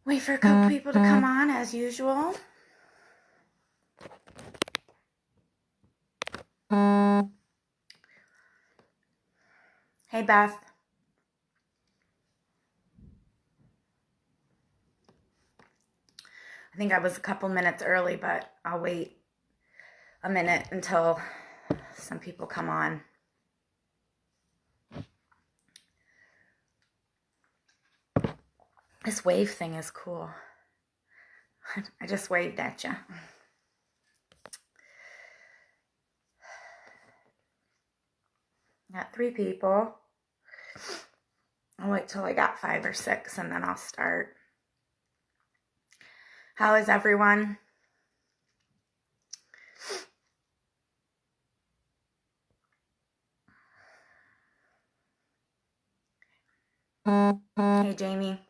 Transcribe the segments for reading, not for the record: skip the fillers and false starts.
Wait for a couple people to come on as usual. Hey, Beth. I think I was a couple minutes early, but I'll wait a minute until some people come on. This wave thing is cool. I just waved at you. Got 3 people. I'll wait till I got 5 or 6 and then I'll start. How is everyone? Hey, Jamie.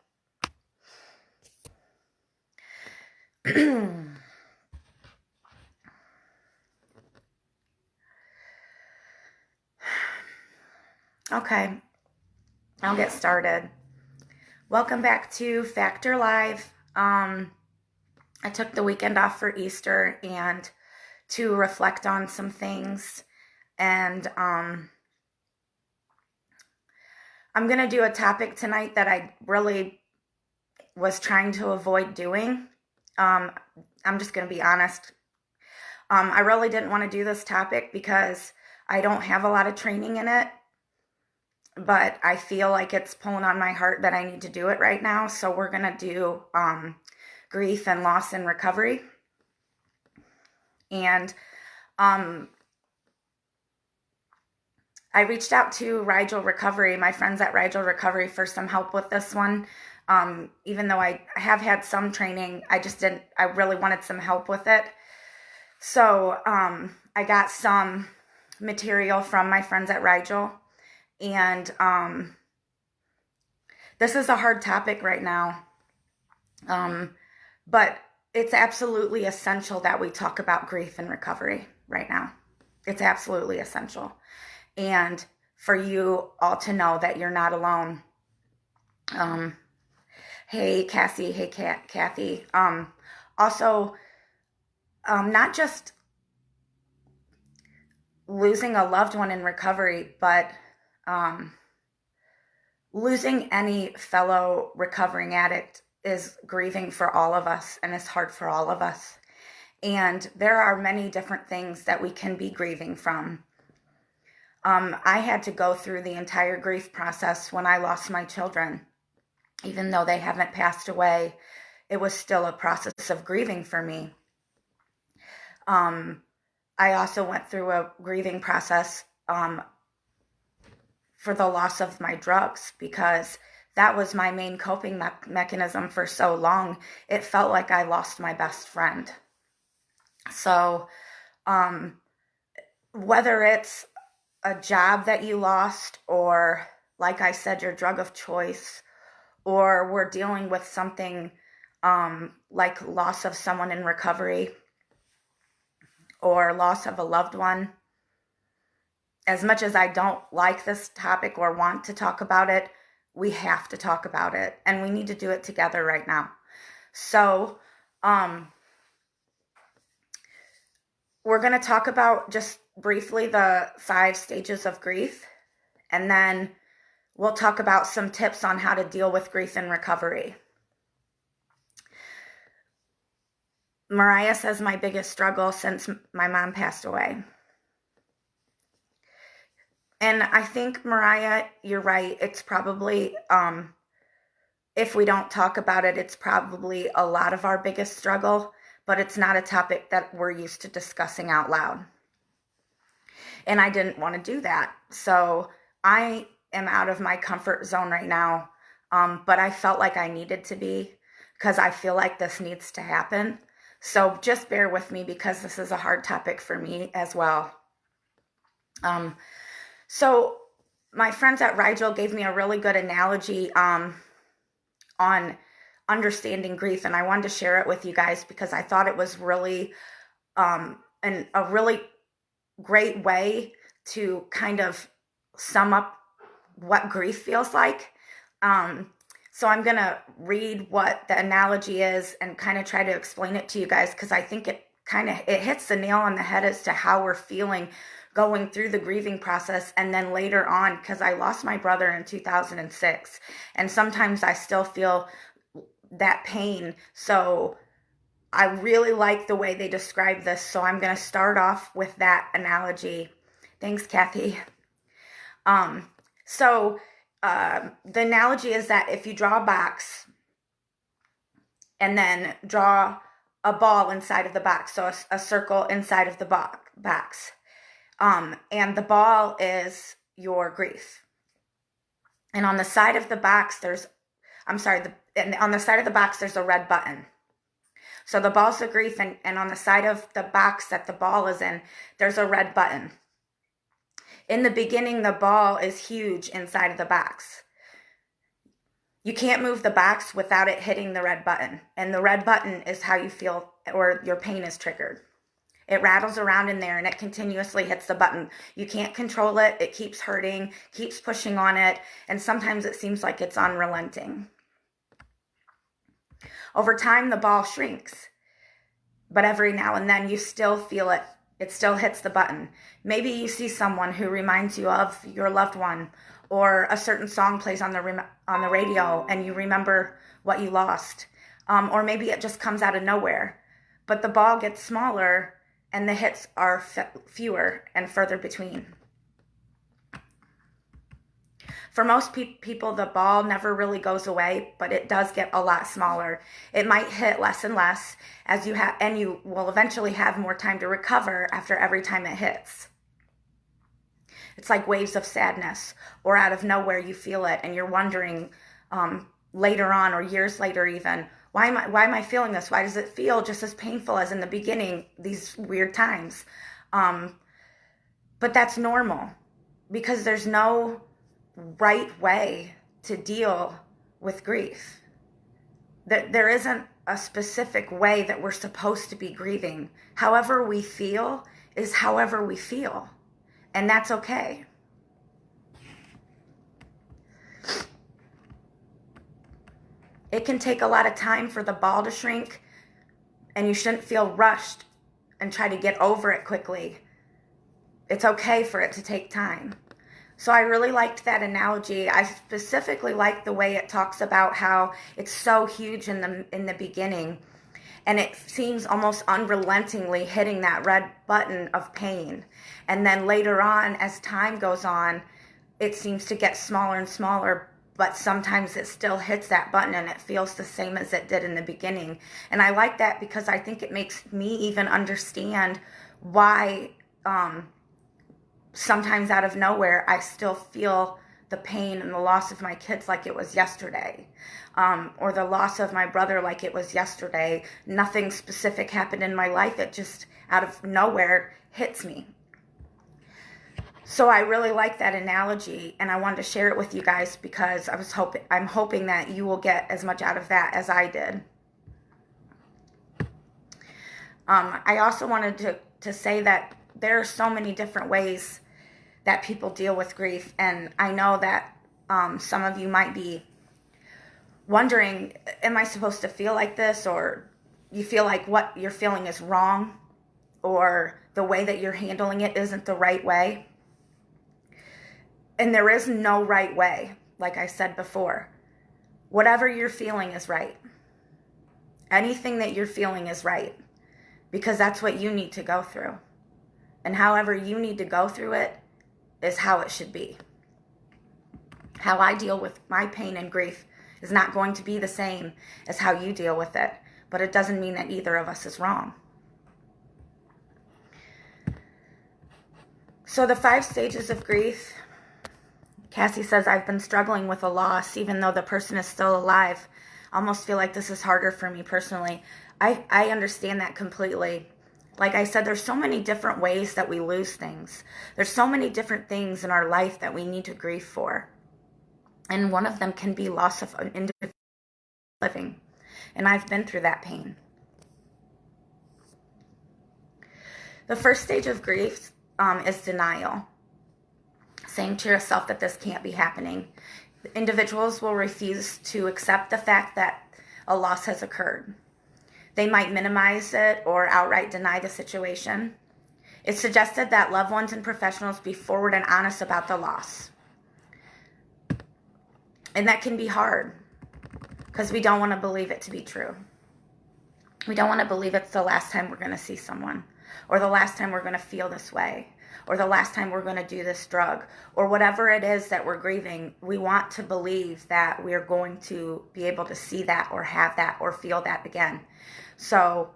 Okay, I'll get started. Welcome back to Factor Live. I took the weekend off for Easter and to reflect on some things. And I'm going to do a topic tonight that I really was trying to avoid doing. I'm just going to be honest. I really didn't want to do this topic because I don't have a lot of training in it. But I feel like it's pulling on my heart that I need to do it right now. So we're going to do grief and loss and recovery. And I reached out to Rigel Recovery, my friends at Rigel Recovery, for some help with this one. Even though I have had some training, I really wanted some help with it. So I got some material from my friends at Rigel. And this is a hard topic right now. But it's absolutely essential that we talk about grief and recovery right now. It's absolutely essential. And for you all to know that you're not alone. Hey, Cassie. Hey, Kathy. Also, not just losing a loved one in recovery, but losing any fellow recovering addict is grieving for all of us, and it's hard for all of us. And there are many different things that we can be grieving from. I had to go through the entire grief process when I lost my children. Even though they haven't passed away, it was still a process of grieving for me. I also went through a grieving process for the loss of my drugs, because that was my main coping mechanism for so long. It felt like I lost my best friend. So whether it's a job that you lost, or like I said, your drug of choice, or we're dealing with something like loss of someone in recovery or loss of a loved one. As much as I don't like this topic or want to talk about it, we have to talk about it, and we need to do it together right now. So we're going to talk about just briefly the 5 stages of grief, and then we'll talk about some tips on how to deal with grief and recovery. Mariah says my biggest struggle since my mom passed away. And I think, Mariah, you're right. It's probably, if we don't talk about it, it's probably a lot of our biggest struggle, but it's not a topic that we're used to discussing out loud. And I didn't want to do that. So I am out of my comfort zone right now, but I felt like I needed to be, because I feel like this needs to happen. So just bear with me, because this is a hard topic for me as well. So my friends at Rigel gave me a really good analogy on understanding grief, and I wanted to share it with you guys because I thought it was really a really great way to kind of sum up what grief feels like. So I'm going to read what the analogy is and kind of try to explain it to you guys, because I think it hits the nail on the head as to how we're feeling going through the grieving process. And then later on, because I lost my brother in 2006, and sometimes I still feel that pain. So I really like the way they describe this. So I'm going to start off with that analogy. Thanks, Kathy. So the analogy is that if you draw a box and then draw a ball inside of the box, so a circle inside of the box, and the ball is your grief. And on the side of the box, on the side of the box, there's a red button. So the ball's the grief, and on the side of the box that the ball is in, there's a red button. In the beginning, the ball is huge inside of the box. You can't move the box without it hitting the red button. And the red button is how you feel, or your pain is triggered. It rattles around in there and it continuously hits the button. You can't control it. It keeps hurting, keeps pushing on it. And sometimes it seems like it's unrelenting. Over time, the ball shrinks. But every now and then you still feel it. It still hits the button. Maybe you see someone who reminds you of your loved one, or a certain song plays on the radio and you remember what you lost. Or maybe it just comes out of nowhere. But the ball gets smaller and the hits are fewer and further between. For most people, the ball never really goes away, but it does get a lot smaller. It might hit less and less and you will eventually have more time to recover after every time it hits. It's like waves of sadness, or out of nowhere you feel it and you're wondering later on, or years later even, why am I feeling this? Why does it feel just as painful as in the beginning, these weird times? But that's normal, because there's no right way to deal with grief. There isn't a specific way that we're supposed to be grieving. However we feel is however we feel, and that's okay. It can take a lot of time for the ball to shrink, and you shouldn't feel rushed and try to get over it quickly. It's okay for it to take time. So I really liked that analogy. I specifically like the way it talks about how it's so huge in the beginning, and it seems almost unrelentingly hitting that red button of pain. And then later on, as time goes on, it seems to get smaller and smaller, but sometimes it still hits that button and it feels the same as it did in the beginning. And I like that because I think it makes me even understand why sometimes out of nowhere, I still feel the pain and the loss of my kids like it was yesterday, or the loss of my brother like it was yesterday. Nothing specific happened in my life. It just out of nowhere hits me. So I really like that analogy, and I wanted to share it with you guys because I'm hoping that you will get as much out of that as I did. I also wanted to say that there are so many different ways that people deal with grief, and I know that some of you might be wondering, am I supposed to feel like this? Or you feel like what you're feeling is wrong, or the way that you're handling it isn't the right way. And there is no right way, like I said before. Whatever you're feeling is right. Anything that you're feeling is right, because that's what you need to go through. And however you need to go through it is how it should be. How I deal with my pain and grief is not going to be the same as how you deal with it, but it doesn't mean that either of us is wrong. So the 5 stages of grief. Cassie says, I've been struggling with a loss even though the person is still alive. I almost feel like this is harder for me personally. I understand that completely. Like I said, there's so many different ways that we lose things. There's so many different things in our life that we need to grieve for. And one of them can be loss of an individual living. And I've been through that pain. The first stage of grief is denial. Saying to yourself that this can't be happening. Individuals will refuse to accept the fact that a loss has occurred. They might minimize it or outright deny the situation. It's suggested that loved ones and professionals be forward and honest about the loss. And that can be hard because we don't want to believe it to be true. We don't want to believe it's the last time we're going to see someone, or the last time we're going to feel this way, or the last time we're going to do this drug, or whatever it is that we're grieving. We want to believe that we're going to be able to see that or have that or feel that again. So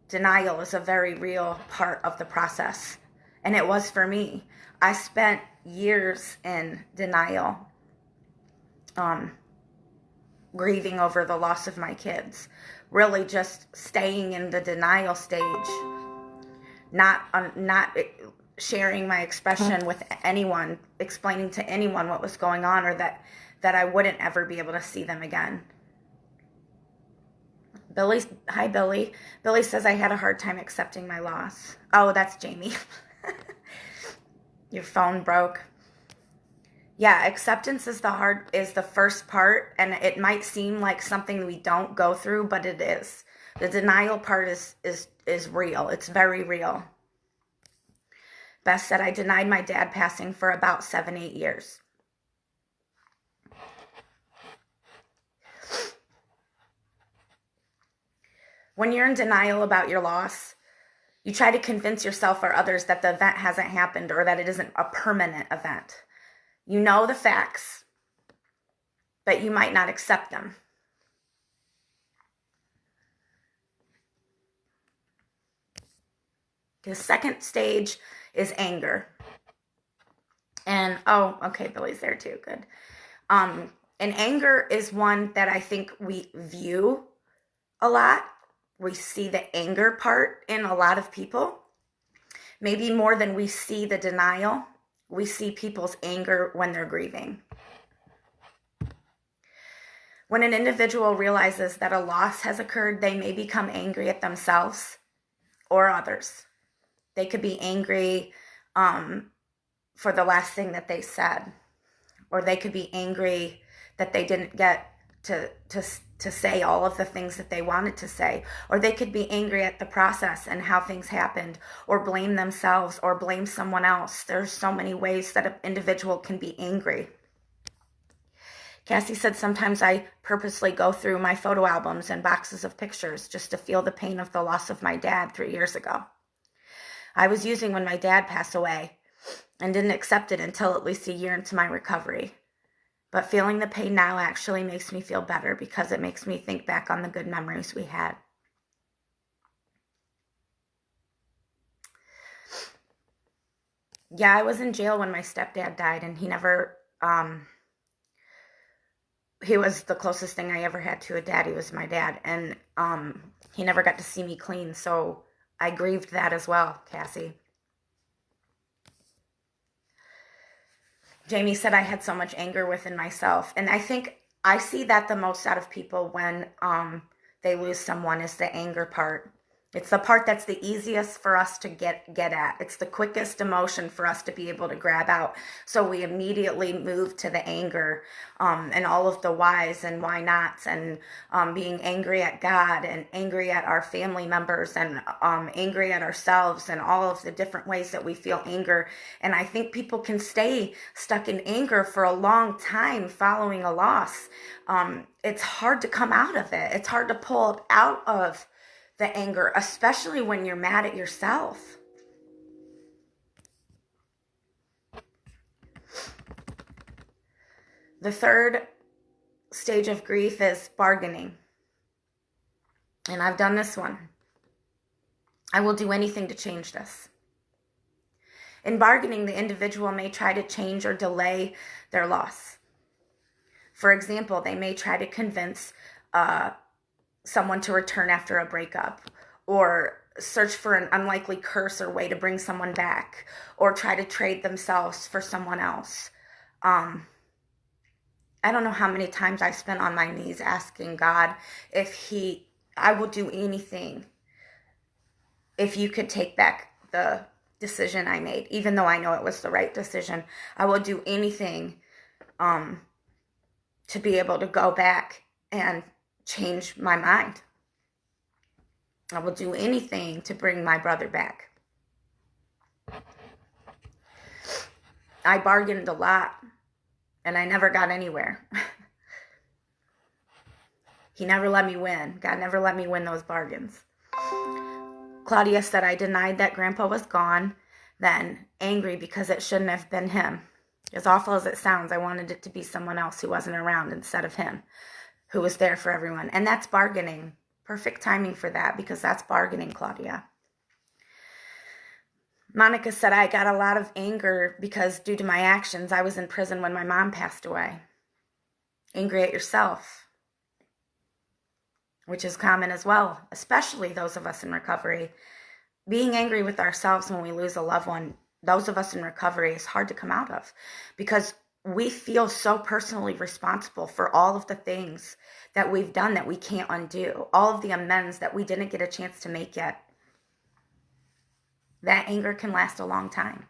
denial is a very real part of the process. And it was for me. I spent years in denial, grieving over the loss of my kids, really just staying in the denial stage, not sharing my expression with anyone, explaining to anyone what was going on, or that I wouldn't ever be able to see them again. Hi Billy. Billy says I had a hard time accepting my loss. Oh, that's Jamie. Your phone broke. Yeah, acceptance is the first part, and it might seem like something we don't go through, but it is. The denial part is real. It's very real. Beth said, I denied my dad passing for about 7-8 years. When you're in denial about your loss, you try to convince yourself or others that the event hasn't happened or that it isn't a permanent event. You know the facts, but you might not accept them. The second stage is anger. And, oh, okay, Billy's there too, good. And anger is one that I think we view a lot. We see the anger part in a lot of people, maybe more than we see the denial. We see people's anger when they're grieving. When an individual realizes that a loss has occurred, they may become angry at themselves or others. They could be angry for the last thing that they said, or they could be angry that they didn't get to say all of the things that they wanted to say, or they could be angry at the process and how things happened, or blame themselves or blame someone else. There's so many ways that an individual can be angry. Cassie said, sometimes I purposely go through my photo albums and boxes of pictures just to feel the pain of the loss of my dad 3 years ago. I was using when my dad passed away and didn't accept it until at least a year into my recovery. But feeling the pain now actually makes me feel better because it makes me think back on the good memories we had. Yeah, I was in jail when my stepdad died, and he never, he was the closest thing I ever had to a dad. He was my dad, and he never got to see me clean, so I grieved that as well, Cassie. Jamie said I had so much anger within myself. And I think I see that the most out of people when they lose someone is the anger part. It's the part that's the easiest for us to get at. It's the quickest emotion for us to be able to grab out. So we immediately move to the anger and all of the whys and why nots, and being angry at God and angry at our family members and angry at ourselves, and all of the different ways that we feel anger. And I think people can stay stuck in anger for a long time following a loss. It's hard to come out of it. It's hard to pull out of the anger, especially when you're mad at yourself. The third stage of grief is bargaining. And I've done this one. I will do anything to change this. In bargaining, the individual may try to change or delay their loss. For example, they may try to convince someone to return after a breakup, or search for an unlikely curse or way to bring someone back, or try to trade themselves for someone else. I don't know how many times I spent on my knees asking God I will do anything if you could take back the decision I made, even though I know it was the right decision. I will do anything to be able to go back and change my mind. I will do anything to bring my brother back. I bargained a lot, and I never got anywhere. He never let me win. God never let me win those bargains. Claudia said, I denied that Grandpa was gone, then angry because it shouldn't have been him. As awful as it sounds, I wanted it to be someone else who wasn't around instead of him, who was there for everyone. And that's bargaining. Perfect timing for that, because that's bargaining, Claudia. Monica said, I got a lot of anger because due to my actions, I was in prison when my mom passed away. Angry at yourself, which is common as well, especially those of us in recovery. Being angry with ourselves when we lose a loved one, those of us in recovery, is hard to come out of, because we feel so personally responsible for all of the things that we've done that we can't undo, all of the amends that we didn't get a chance to make yet. That anger can last a long time.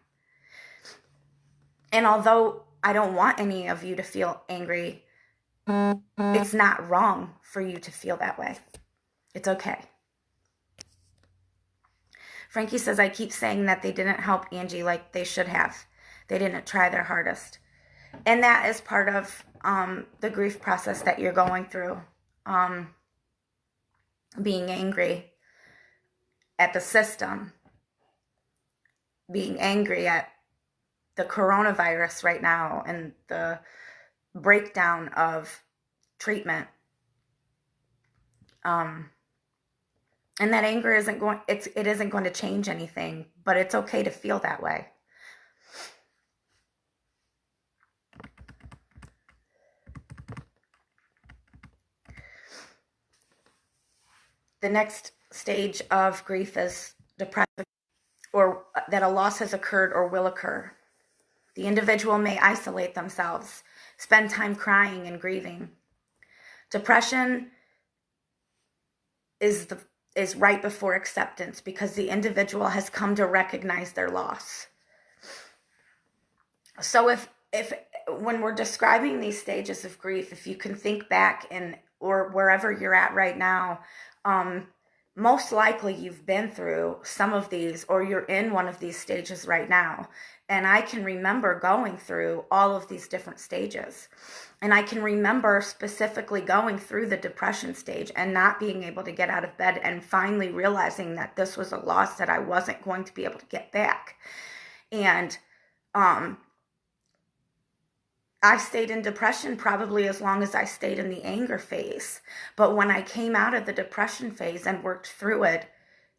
And although I don't want any of you to feel angry, it's not wrong for you to feel that way. It's okay. Frankie says, I keep saying that they didn't help Angie like they should have. They didn't try their hardest. And that is part of the grief process that you're going through. Being angry at the system. Being angry at the coronavirus right now and the breakdown of treatment. And that anger isn't going to change anything, but it's okay to feel that way. The next stage of grief is depression, or that a loss has occurred or will occur. The individual may isolate themselves, spend time crying and grieving. Depression is right before acceptance, because the individual has come to recognize their loss. So if when we're describing these stages of grief, if you can think back or wherever you're at right now, most likely you've been through some of these, or you're in one of these stages right now. And I can remember going through all of these different stages. And I can remember specifically going through the depression stage and not being able to get out of bed, and finally realizing that this was a loss that I wasn't going to be able to get back. And I stayed in depression probably as long as I stayed in the anger phase. But when I came out of the depression phase and worked through it,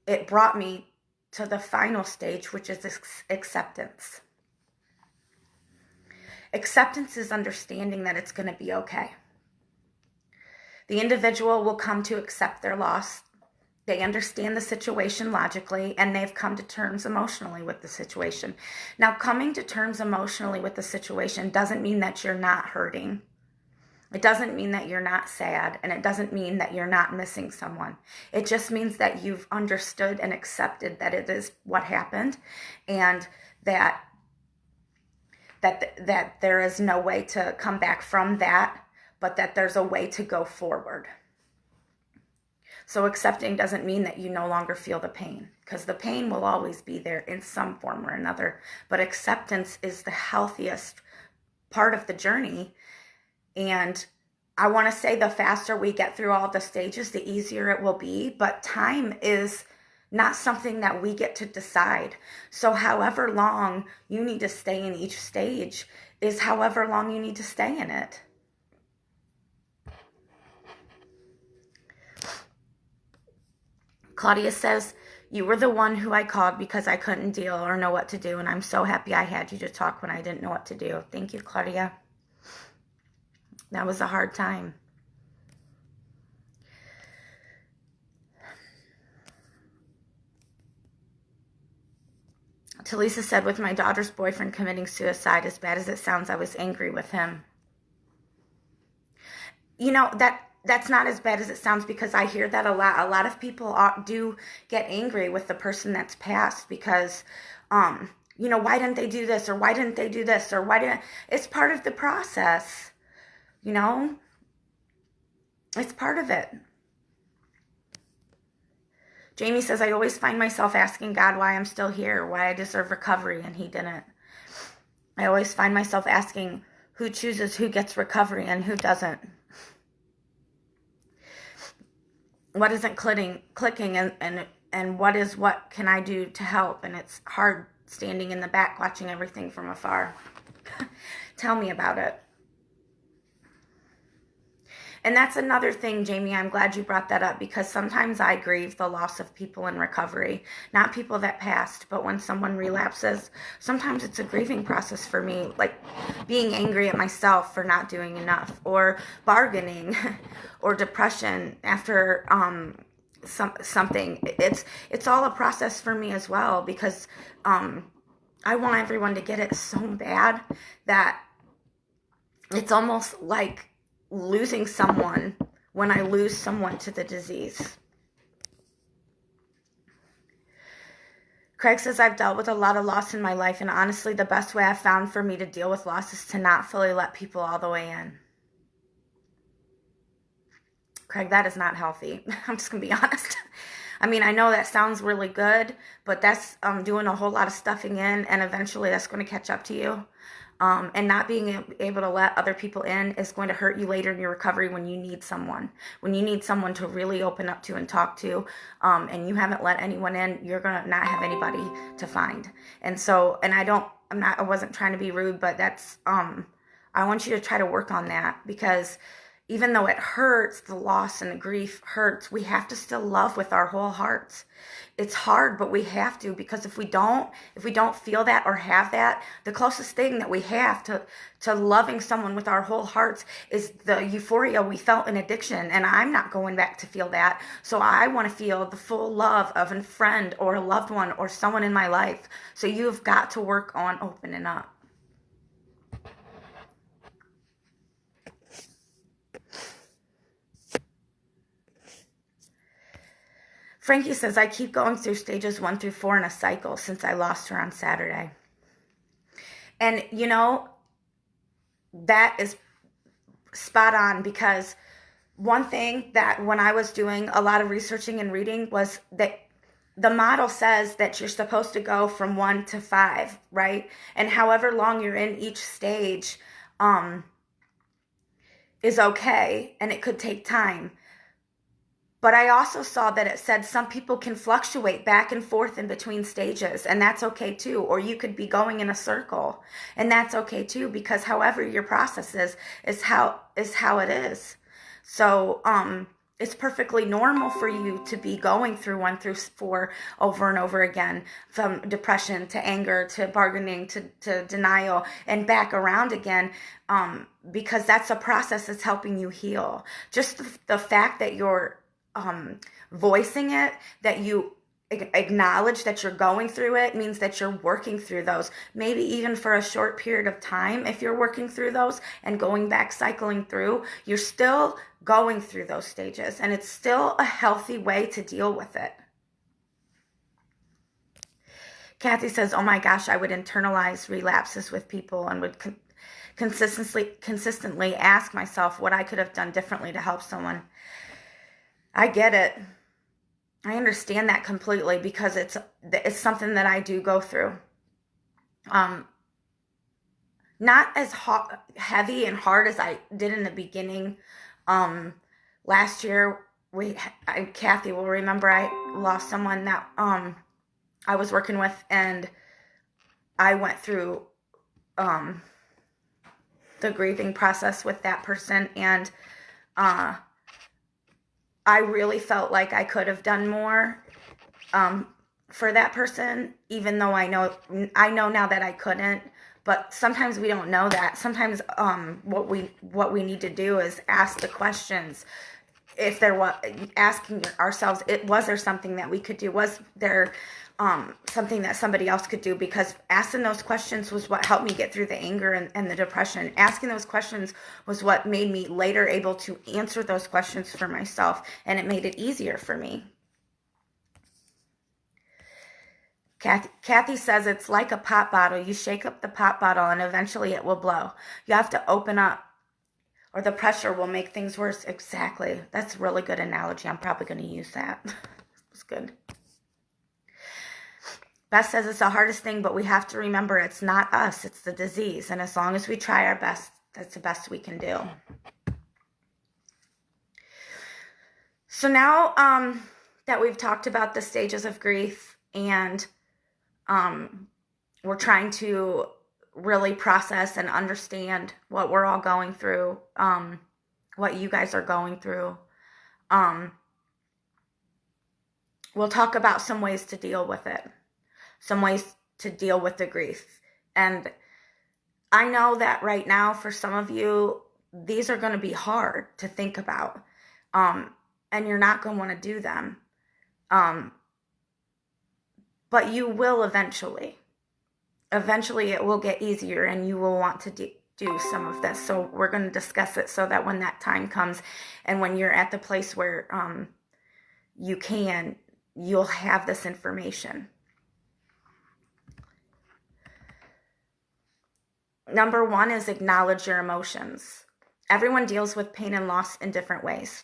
it brought me to the final stage, which is acceptance. Acceptance is understanding that it's going to be okay. The individual will come to accept their loss. They understand the situation logically, and they've come to terms emotionally with the situation. Now, coming to terms emotionally with the situation doesn't mean that you're not hurting. It doesn't mean that you're not sad, and it doesn't mean that you're not missing someone. It just means that you've understood and accepted that it is what happened, and that there is no way to come back from that, but that there's a way to go forward. So accepting doesn't mean that you no longer feel the pain, because the pain will always be there in some form or another. But acceptance is the healthiest part of the journey. And I want to say the faster we get through all the stages, the easier it will be. But time is not something that we get to decide. So however long you need to stay in each stage is however long you need to stay in it. Claudia says, you were the one who I called because I couldn't deal or know what to do, and I'm so happy I had you to talk when I didn't know what to do. Thank you, Claudia. That was a hard time. Talisa said, with my daughter's boyfriend committing suicide, as bad as it sounds, I was angry with him. You know, that's not as bad as it sounds, because I hear that a lot. A lot of people do get angry with the person that's passed because why didn't they do this, or why didn't they do this, or why didn't, it's part of the process, it's part of it. Jamie says, I always find myself asking God why I'm still here, why I deserve recovery, and he didn't. I always find myself asking who chooses who gets recovery and who doesn't. What isn't clicking and what can I do to help? And it's hard standing in the back watching everything from afar. Tell me about it. And that's another thing, Jamie, I'm glad you brought that up, because sometimes I grieve the loss of people in recovery. Not people that passed, but when someone relapses, sometimes it's a grieving process for me, like being angry at myself for not doing enough, or bargaining, or depression after something. It's all a process for me as well, because I want everyone to get it so bad that it's almost like losing someone when I lose someone to the disease. Craig says, I've dealt with a lot of loss in my life, and honestly, the best way I've found for me to deal with loss is to not fully let people all the way in. Craig, that is not healthy. I'm just going to be honest. I mean, I know that sounds really good, but that's doing a whole lot of stuffing in, and eventually that's going to catch up to you. And not being able to let other people in is going to hurt you later in your recovery when you need someone. When you need someone to really open up to and talk to, and you haven't let anyone in, you're going to not have anybody to find. And so, and I wasn't trying to be rude, but that's, I want you to try to work on that, because even though it hurts, the loss and the grief hurts, we have to still love with our whole hearts. It's hard, but we have to, because if we don't feel that or have that, the closest thing that we have to loving someone with our whole hearts is the euphoria we felt in addiction. And I'm not going back to feel that. So I want to feel the full love of a friend or a loved one or someone in my life. So you've got to work on opening up. Frankie says, I keep going through stages 1 through 4 in a cycle since I lost her on Saturday. And, that is spot on, because one thing that when I was doing a lot of researching and reading was that the model says that you're supposed to go from 1 to 5, right? And however long you're in each stage is okay, and it could take time. But I also saw that it said some people can fluctuate back and forth in between stages, and that's okay too. Or you could be going in a circle, and that's okay too, because however your process is how it is. So it's perfectly normal for you to be going through 1 through 4 over and over again, from depression to anger to bargaining to denial and back around again, because that's a process that's helping you heal. Just the fact that you're voicing it, that you acknowledge that you're going through it, means that you're working through those, maybe even for a short period of time. If you're working through those and going back, cycling through, you're still going through those stages, and it's still a healthy way to deal with it. Kathy says, oh my gosh, I would internalize relapses with people and would consistently ask myself what I could have done differently to help someone. I get it. I understand that completely, because it's something that I do go through. Not as heavy and hard as I did in the beginning. Last year, Kathy will remember, I lost someone that I was working with, and I went through the grieving process with that person, and I really felt like I could have done more for that person, even though I know now that I couldn't. But sometimes we don't know that. Sometimes what we need to do is ask the questions. If there was, asking ourselves, was there something that we could do? Was there something that somebody else could do? Because asking those questions was what helped me get through the anger and the depression. Asking those questions was what made me later able to answer those questions for myself, and it made it easier for me. Kathy says it's like a pop bottle. You shake up the pop bottle and eventually it will blow. You have to open up or the pressure will make things worse. Exactly. That's a really good analogy. I'm probably going to use that. It's good. Beth says it's the hardest thing, but we have to remember it's not us, it's the disease. And as long as we try our best, that's the best we can do. So now that we've talked about the stages of grief and we're trying to really process and understand what we're all going through, what you guys are going through, we'll talk about some ways to deal with it. Some ways to deal with the grief. And I know that right now for some of you, these are going to be hard to think about. And you're not going to want to do them. But you will eventually. Eventually it will get easier and you will want to do some of this. So we're going to discuss it so that when that time comes and when you're at the place where you'll have this information. Number one is acknowledge your emotions. Everyone deals with pain and loss in different ways,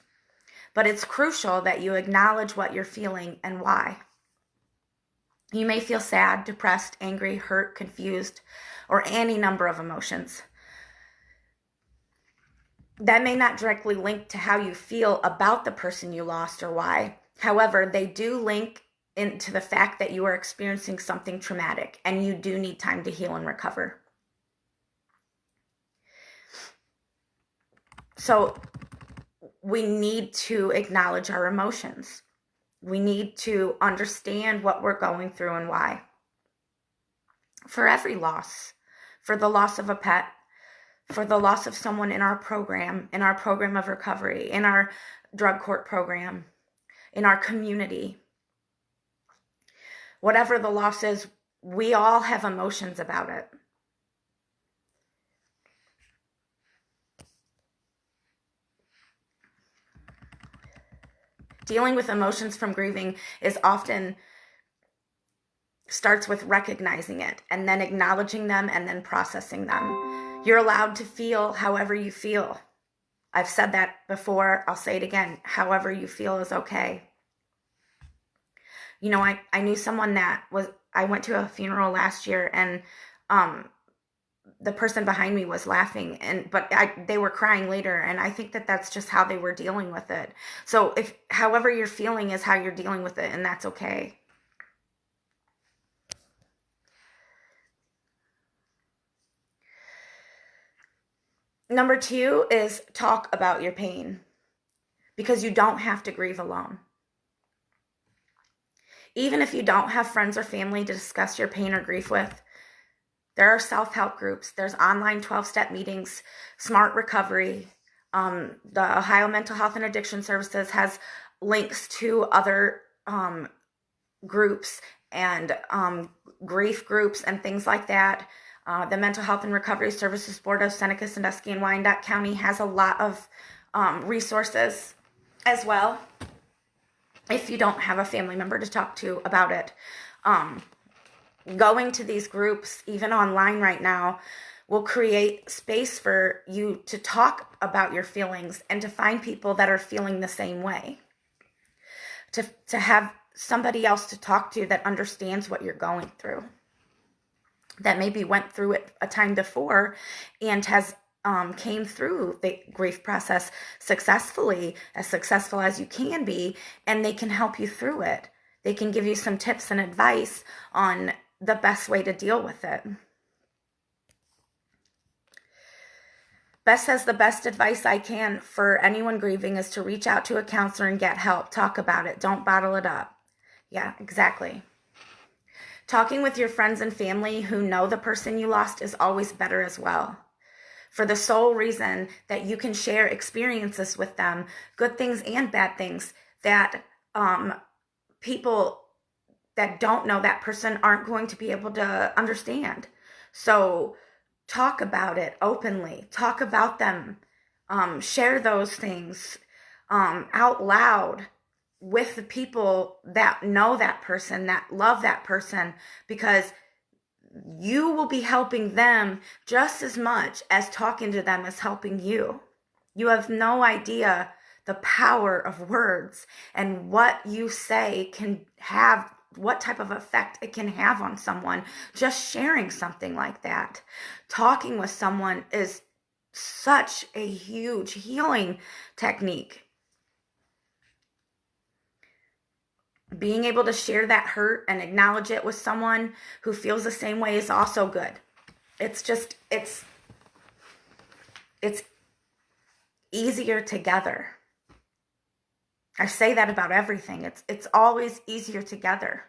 but it's crucial that you acknowledge what you're feeling and why. You may feel sad, depressed, angry, hurt, confused, or any number of emotions. That may not directly link to how you feel about the person you lost or why. However, they do link into the fact that you are experiencing something traumatic and you do need time to heal and recover. So we need to acknowledge our emotions. We need to understand what we're going through and why. For every loss, for the loss of a pet, for the loss of someone in our program of recovery, in our drug court program, in our community, whatever the loss is, we all have emotions about it. Dealing with emotions from grieving is often starts with recognizing it and then acknowledging them and then processing them. You're allowed to feel however you feel. I've said that before. I'll say it again. However you feel is okay. You know, I knew someone I went to a funeral last year and the person behind me was laughing, but they were crying later, and I think that that's just how they were dealing with it. So if however you're feeling is how you're dealing with it, and that's okay. Number two is talk about your pain, because you don't have to grieve alone. Even if you don't have friends or family to discuss your pain or grief with, there are self-help groups. There's online 12-step meetings, Smart Recovery. The Ohio Mental Health and Addiction Services has links to other groups and grief groups and things like that. The Mental Health and Recovery Services Board of Seneca, Sandusky, and Wyandotte County has a lot of resources as well if you don't have a family member to talk to about it. Going to these groups, even online right now, will create space for you to talk about your feelings and to find people that are feeling the same way. To have somebody else to talk to that understands what you're going through, that maybe went through it a time before and has came through the grief process successfully, as successful as you can be, and they can help you through it. They can give you some tips and advice on the best way to deal with it. Beth says the best advice I can for anyone grieving is to reach out to a counselor and get help. Talk about it. Don't bottle it up. Yeah, exactly. Talking with your friends and family who know the person you lost is always better as well, for the sole reason that you can share experiences with them, good things and bad things, that people that don't know that person aren't going to be able to understand. So talk about it openly. Talk about them. Share those things out loud. with the people that know that person, that love that person, because you will be helping them just as much as talking to them is helping you. You have no idea the power of words and what you say can have, what type of effect it can have on someone. Just sharing something like that. Talking with someone is such a huge healing technique. Being able to share that hurt and acknowledge it with someone who feels the same way is also good. It's just, it's easier together. I say that about everything. It's always easier together,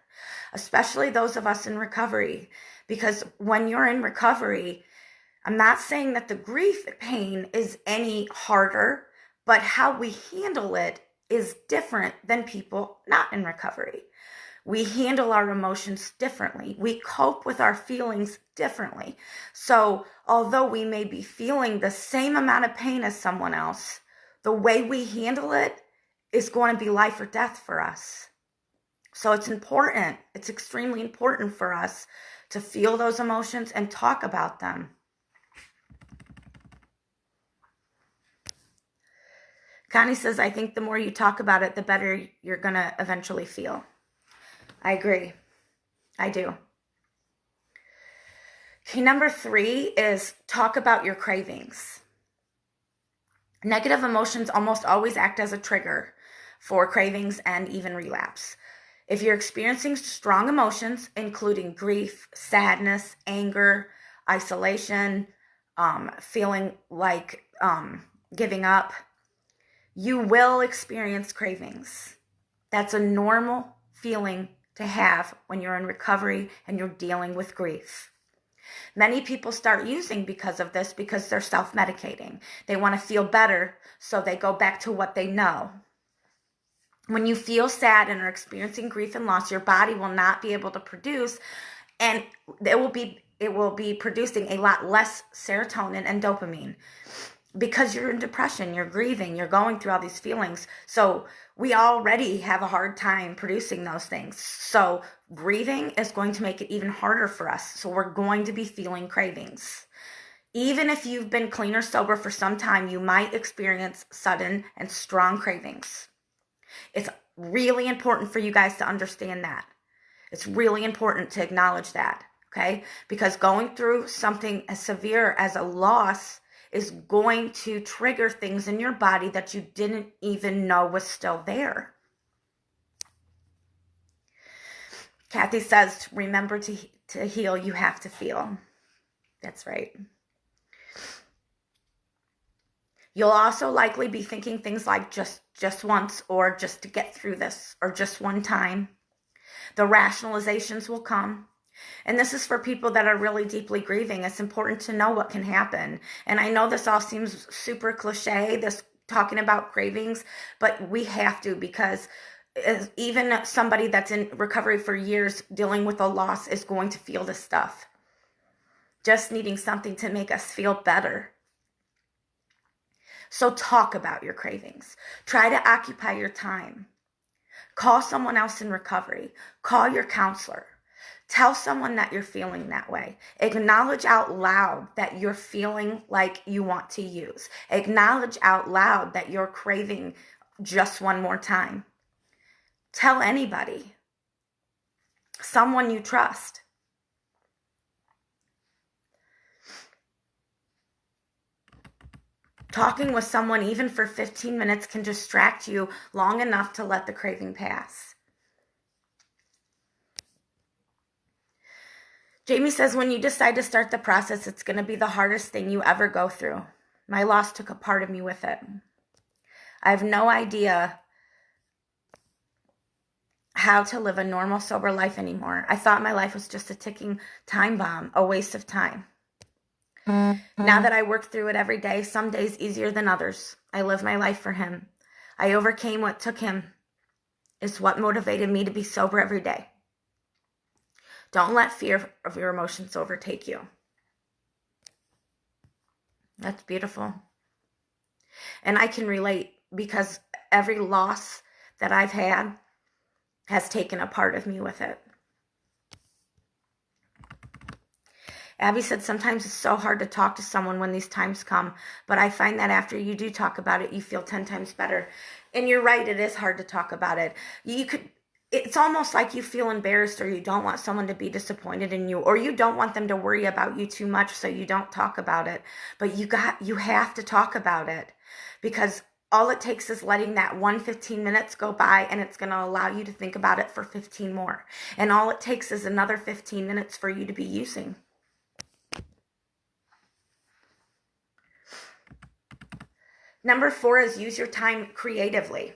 especially those of us in recovery, because when you're in recovery, I'm not saying that the grief pain is any harder, but how we handle it is different than people not in recovery. We handle our emotions differently. We cope with our feelings differently. So although we may be feeling the same amount of pain as someone else, the way we handle it is going to be life or death for us. So it's important. It's extremely important for us to feel those emotions and talk about them. Connie says, I think the more you talk about it, the better you're going to eventually feel. I agree. I do. Okay, number 3 is talk about your cravings. Negative emotions almost always act as a trigger for cravings and even relapse. If you're experiencing strong emotions, including grief, sadness, anger, isolation, feeling like giving up, you will experience cravings. That's a normal feeling to have when you're in recovery and you're dealing with grief. Many people start using because of this, because they're self-medicating. They want to feel better, so they go back to what they know. When you feel sad and are experiencing grief and loss, your body will not be able to produce, and it will be producing a lot less serotonin and dopamine. Because you're in depression, you're grieving, you're going through all these feelings. So we already have a hard time producing those things. So grieving is going to make it even harder for us. So we're going to be feeling cravings. Even if you've been clean or sober for some time, you might experience sudden and strong cravings. It's really important for you guys to understand that. It's really important to acknowledge that, okay? Because going through something as severe as a loss is going to trigger things in your body that you didn't even know was still there. Kathy says, remember to heal, you have to feel. That's right. You'll also likely be thinking things like just once, or just to get through this, or just one time. The rationalizations will come. And this is for people that are really deeply grieving. It's important to know what can happen. And I know this all seems super cliche, this talking about cravings, but we have to, because even somebody that's in recovery for years dealing with a loss is going to feel this stuff. Just needing something to make us feel better. So talk about your cravings. Try to occupy your time. Call someone else in recovery. Call your counselor. Tell someone that you're feeling that way. Acknowledge out loud that you're feeling like you want to use. Acknowledge out loud that you're craving just one more time. Tell anybody. Someone you trust. Talking with someone even for 15 minutes can distract you long enough to let the craving pass. Jamie says, when you decide to start the process, it's going to be the hardest thing you ever go through. My loss took a part of me with it. I have no idea how to live a normal, sober life anymore. I thought my life was just a ticking time bomb, a waste of time. Now that I work through it every day, some days easier than others, I live my life for him. I overcame what took him. It's what motivated me to be sober every day. Don't let fear of your emotions overtake you. That's beautiful. And I can relate, because every loss that I've had has taken a part of me with it. Abby said, sometimes it's so hard to talk to someone when these times come, but I find that after you do talk about it, you feel 10 times better. And you're right, it is hard to talk about it. It's almost like you feel embarrassed, or you don't want someone to be disappointed in you, or you don't want them to worry about you too much, so you don't talk about it. But you have to talk about it, because all it takes is letting that 15 minutes go by, and it's going to allow you to think about it for 15 more. And all it takes is another 15 minutes for you to be using. Number 4 is use your time creatively.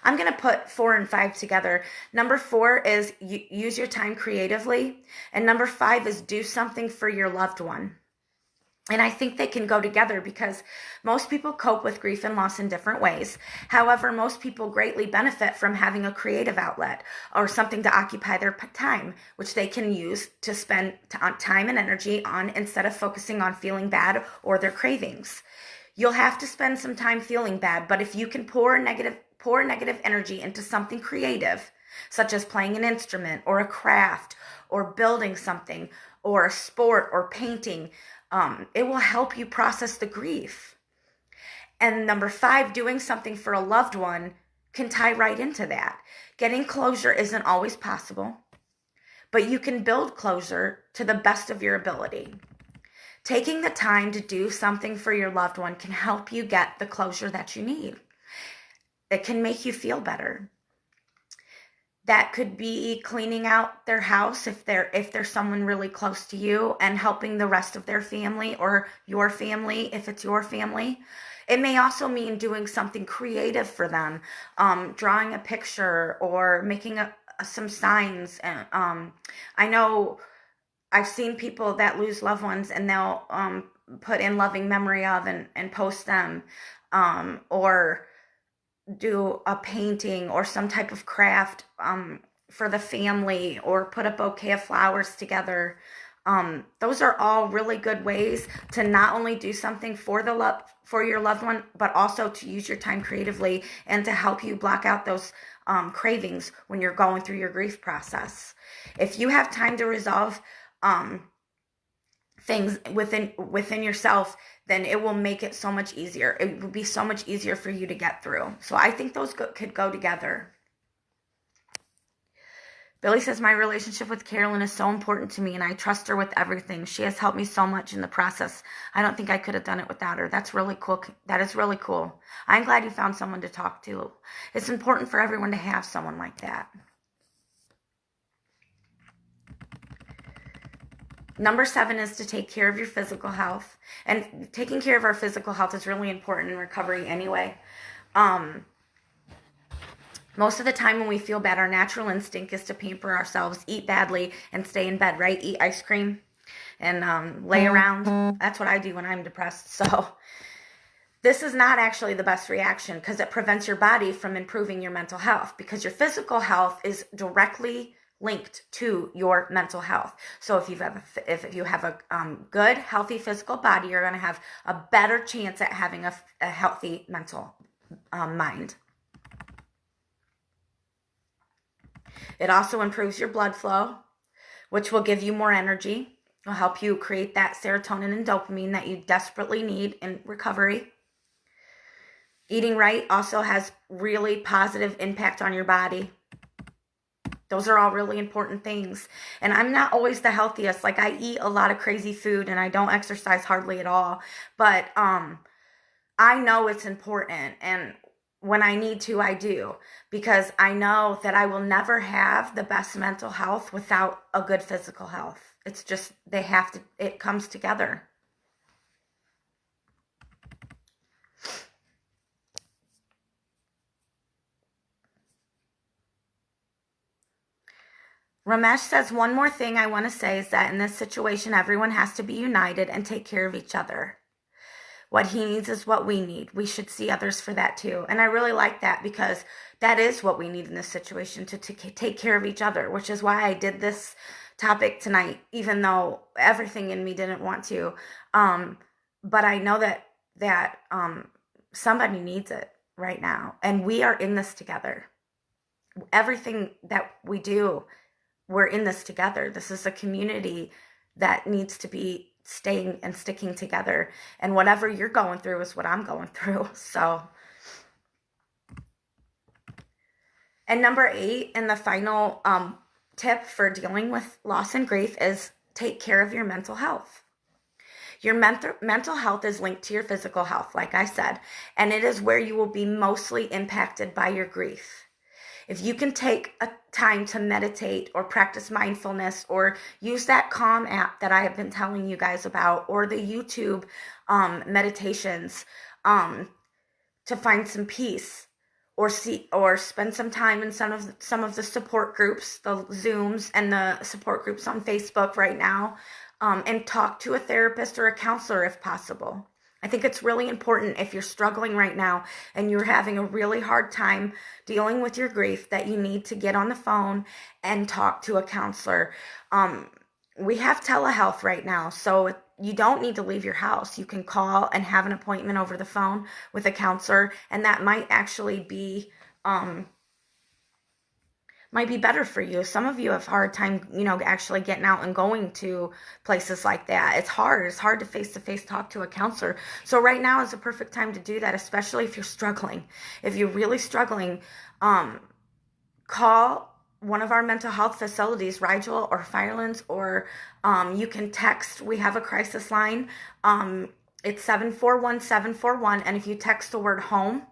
I'm going to put 4 and 5 together. Number 4 is use your time creatively. And number 5 is do something for your loved one. And I think they can go together, because most people cope with grief and loss in different ways. However, most people greatly benefit from having a creative outlet or something to occupy their time, which they can use to spend time and energy on instead of focusing on feeling bad or their cravings. You'll have to spend some time feeling bad, but if you can pour negative energy into something creative, such as playing an instrument or a craft or building something or a sport or painting, it will help you process the grief. And number 5, doing something for a loved one can tie right into that. Getting closure isn't always possible, but you can build closure to the best of your ability. Taking the time to do something for your loved one can help you get the closure that you need. It can make you feel better. That could be cleaning out their house if they're someone really close to you, and helping the rest of their family, or your family if it's your family. It may also mean doing something creative for them, drawing a picture or making some signs. I know I've seen people that lose loved ones, and they'll put in loving memory of and post them, or do a painting or some type of craft for the family, or put a bouquet of flowers together. Those are all really good ways to not only do something for your loved one, but also to use your time creatively and to help you block out those cravings when you're going through your grief process. If you have time to resolve things within yourself, then it will make it so much easier. It will be so much easier for you to get through. So I think those could go together. Billy says, my relationship with Carolyn is so important to me, and I trust her with everything. She has helped me so much in the process. I don't think I could have done it without her. That's really cool. That is really cool. I'm glad you found someone to talk to. It's important for everyone to have someone like that. Number 7 is to take care of your physical health. And taking care of our physical health is really important in recovery anyway. Most of the time when we feel bad, our natural instinct is to pamper ourselves, eat badly, and stay in bed, right? Eat ice cream and lay around. That's what I do when I'm depressed. So this is not actually the best reaction, because it prevents your body from improving your mental health, because your physical health is directly linked to your mental health. So if you have a good, healthy physical body, you're going to have a better chance at having a healthy mental mind. It also improves your blood flow, which will give you more energy. It'll help you create that serotonin and dopamine that you desperately need in recovery. Eating right also has really positive impact on your body. Those are all really important things. And I'm not always the healthiest. Like, I eat a lot of crazy food and I don't exercise hardly at all. But I know it's important. And when I need to, I do. Because I know that I will never have the best mental health without a good physical health. It's just, it comes together. Ramesh says, one more thing I want to say is that in this situation, everyone has to be united and take care of each other. What he needs is what we need. We should see others for that too. And I really like that, because that is what we need in this situation, to take care of each other, which is why I did this topic tonight, even though everything in me didn't want to. But I know that somebody needs it. right now, and we are in this together. Everything that we do, we're in this together. This is a community that needs to be staying and sticking together. And whatever you're going through is what I'm going through. So, and number 8, and the final tip for dealing with loss and grief is take care of your mental health. Your mental health is linked to your physical health, like I said, and it is where you will be mostly impacted by your grief. If you can take a time to meditate or practice mindfulness or use that Calm app that I have been telling you guys about, or the YouTube meditations to find some peace, or spend some time in some of the support groups, the Zooms and the support groups on Facebook right now, and talk to a therapist or a counselor if possible. I think it's really important, if you're struggling right now and you're having a really hard time dealing with your grief, that you need to get on the phone and talk to a counselor. We have telehealth right now, so you don't need to leave your house. You can call and have an appointment over the phone with a counselor, and that might actually be better for you. Some of you have a hard time, actually getting out and going to places like that. It's hard to face-to-face talk to a counselor. So right now is a perfect time to do that, especially if you're struggling. If you're really struggling, call one of our mental health facilities, Rigel or Firelands, or you can text. We have a crisis line. It's 741-741, and if you text the word home,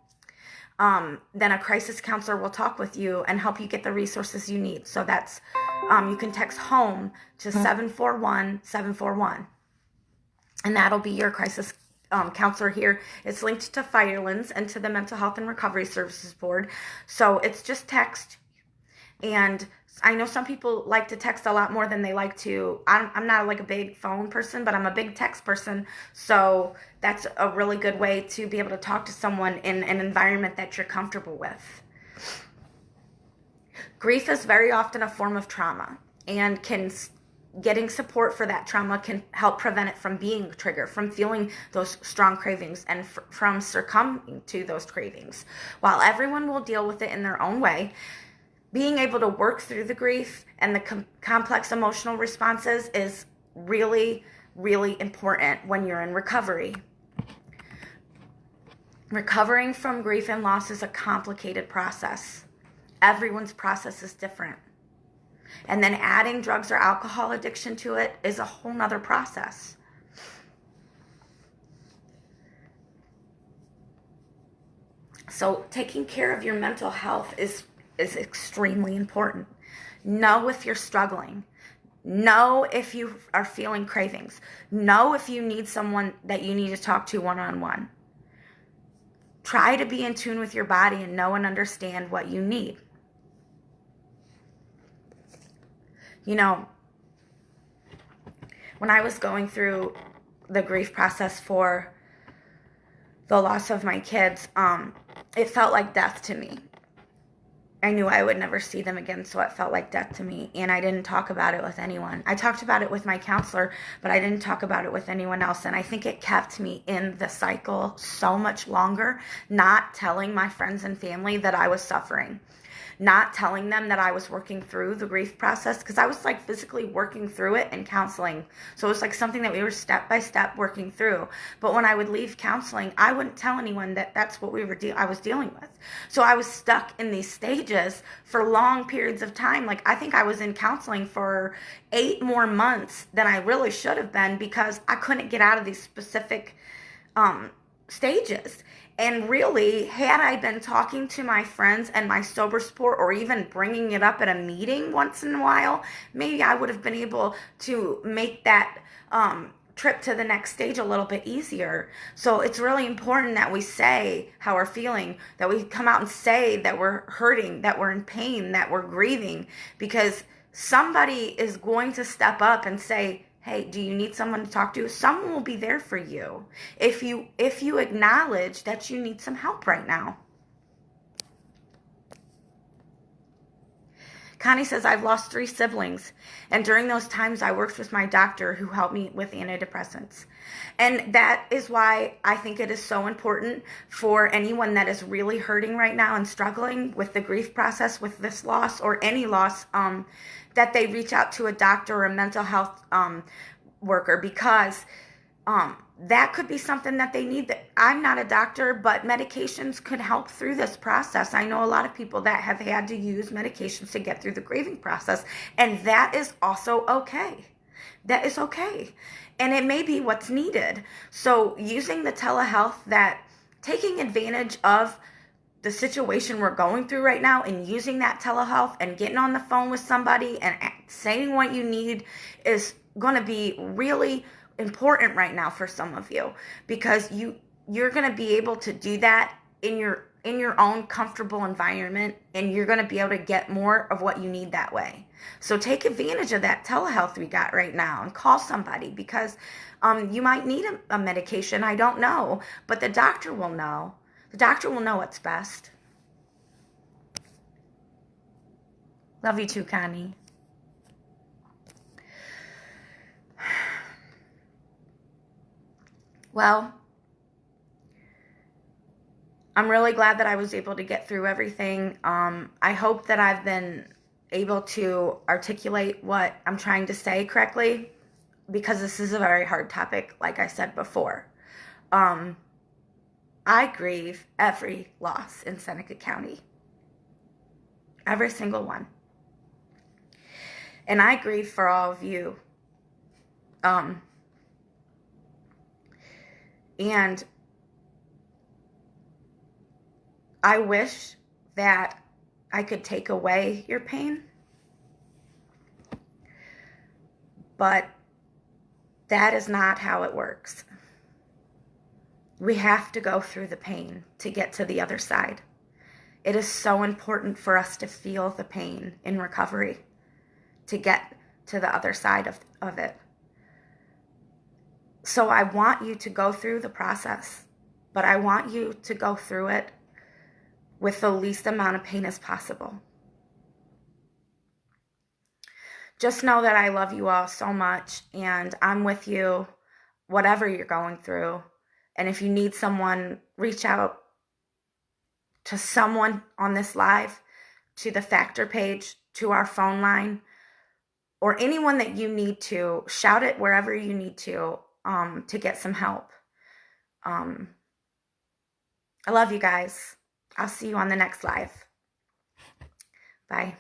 then a crisis counselor will talk with you and help you get the resources you need. So that's, you can text home to 741-741, and that'll be your crisis counselor here. It's linked to Firelands and to the Mental Health and Recovery Services Board. So it's just text. And I know some people like to text a lot more than they like to. I'm not like a big phone person, but I'm a big text person. So that's a really good way to be able to talk to someone in an environment that you're comfortable with. Grief is very often a form of trauma, and getting support for that trauma can help prevent it from being a trigger, from feeling those strong cravings, and from succumbing to those cravings. While everyone will deal with it in their own way, being able to work through the grief and the complex emotional responses is really, really important when you're in recovery. Recovering from grief and loss is a complicated process. Everyone's process is different. And then adding drugs or alcohol addiction to it is a whole nother process. So taking care of your mental health is extremely important. Know if you're struggling. Know if you are feeling cravings. Know if you need someone that you need to talk to one-on-one. Try to be in tune with your body and know and understand what you need. When I was going through the grief process for the loss of my kids, it felt like death to me. I knew I would never see them again, so it felt like death to me, and I didn't talk about it with anyone. I talked about it with my counselor, but I didn't talk about it with anyone else, and I think it kept me in the cycle so much longer, not telling my friends and family that I was suffering, not telling them that I was working through the grief process, because I was like physically working through it in counseling. So it was like something that we were step by step working through. But when I would leave counseling, I wouldn't tell anyone that that's what I was dealing with. So I was stuck in these stages for long periods of time. Like, I think I was in counseling for 8 more months than I really should have been, because I couldn't get out of these specific stages. And really, had I been talking to my friends and my sober support, or even bringing it up at a meeting once in a while, maybe I would have been able to make that trip to the next stage a little bit easier. So it's really important that we say how we're feeling, that we come out and say that we're hurting, that we're in pain, that we're grieving, because somebody is going to step up and say, hey, do you need someone to talk to? Someone will be there for you if you acknowledge that you need some help right now. Connie says, I've lost 3 siblings, and during those times I worked with my doctor who helped me with antidepressants. And that is why I think it is so important for anyone that is really hurting right now and struggling with the grief process with this loss or any loss, that they reach out to a doctor or a mental health worker, because that could be something that they need. That I'm not a doctor, but medications could help through this process. I know a lot of people that have had to use medications to get through the grieving process, and that is also okay. That is okay. And it may be what's needed. So using the telehealth, that taking advantage of the situation we're going through right now and using that telehealth and getting on the phone with somebody and saying what you need is going to be really important right now for some of you, because you're going to be able to do that in your own comfortable environment, and you're going to be able to get more of what you need that way. So take advantage of that telehealth we got right now and call somebody, because you might need a medication. I don't know, but the doctor will know. The doctor will know what's best. Love you too, Connie. Well, I'm really glad that I was able to get through everything. I hope that I've been able to articulate what I'm trying to say correctly, because this is a very hard topic, like I said before. I grieve every loss in Seneca County. Every single one. And I grieve for all of you. And I wish that I could take away your pain, but that is not how it works. We have to go through the pain to get to the other side. It is so important for us to feel the pain in recovery to get to the other side of it. So I want you to go through the process, but I want you to go through it with the least amount of pain as possible. Just know that I love you all so much, and I'm with you whatever you're going through. And if you need someone, reach out to someone on this live, to the Factor page, to our phone line, or anyone that you need to. Shout it wherever you need to get some help. I love you guys. I'll see you on the next live. Bye.